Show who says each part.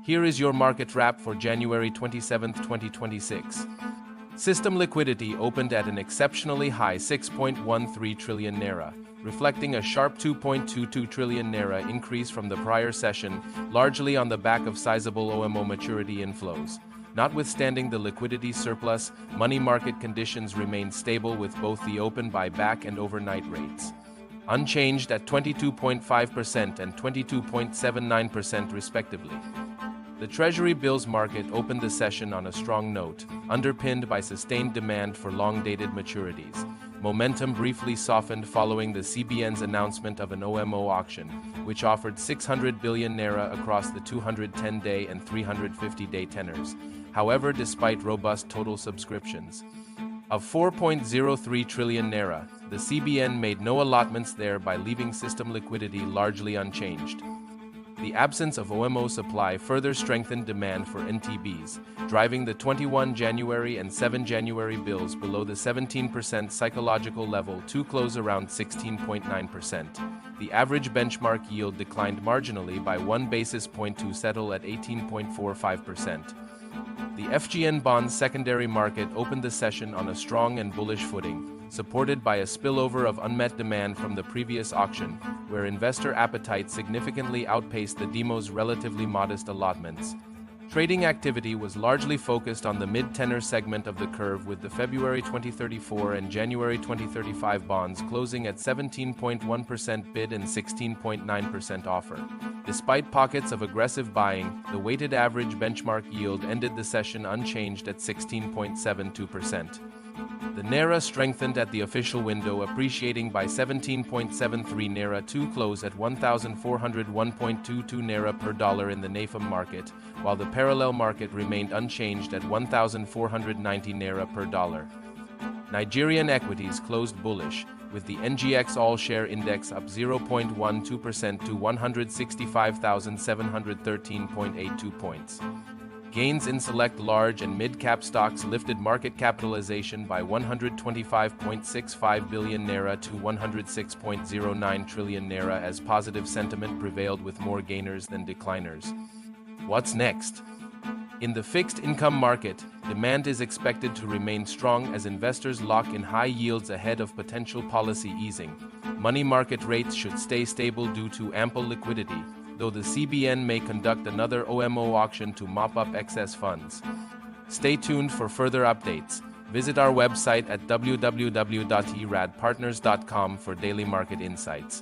Speaker 1: Here is your market wrap for January 27, 2026. System liquidity opened at an exceptionally high 6.13 trillion naira, reflecting a sharp 2.22 trillion naira increase from the prior session, largely on the back of sizable OMO maturity inflows. Notwithstanding the liquidity surplus, money market conditions remained stable with both the open buyback and overnight rates unchanged at 22.5% and 22.79% respectively. The Treasury bills market opened the session on a strong note, underpinned by sustained demand for long-dated maturities. Momentum briefly softened following the CBN's announcement of an OMO auction, which offered 600 billion naira across the 210-day and 350-day tenors. However, despite robust total subscriptions of 4.03 trillion naira, the CBN made no allotments there by leaving system liquidity largely unchanged. The absence of OMO supply further strengthened demand for NTBs, driving the 21 January and 7 January bills below the 17% psychological level to close around 16.9%. The average benchmark yield declined marginally by 1 basis point to settle at 18.45%. The FGN bonds secondary market opened the session on a strong and bullish footing, supported by a spillover of unmet demand from the previous auction, where investor appetite significantly outpaced the DEMO's relatively modest allotments. Trading activity was largely focused on the mid-tenor segment of the curve, with the February 2034 and January 2035 bonds closing at 17.1% bid and 16.9% offer. Despite pockets of aggressive buying, the weighted average benchmark yield ended the session unchanged at 16.72%. The naira strengthened at the official window, appreciating by 17.73 naira to close at 1,401.22 naira per dollar in the NAFEM market, while the parallel market remained unchanged at 1,490 naira per dollar. Nigerian equities closed bullish, with the NGX All-Share Index up 0.12% to 165,713.82 points. Gains in select large and mid-cap stocks lifted market capitalization by 125.65 billion naira to 106.09 trillion naira as positive sentiment prevailed with more gainers than decliners. What's next? In the fixed income market, demand is expected to remain strong as investors lock in high yields ahead of potential policy easing. Money market rates should stay stable due to ample liquidity, though the CBN may conduct another OMO auction to mop up excess funds. Stay tuned for further updates. Visit our website at www.eradpartners.com for daily market insights.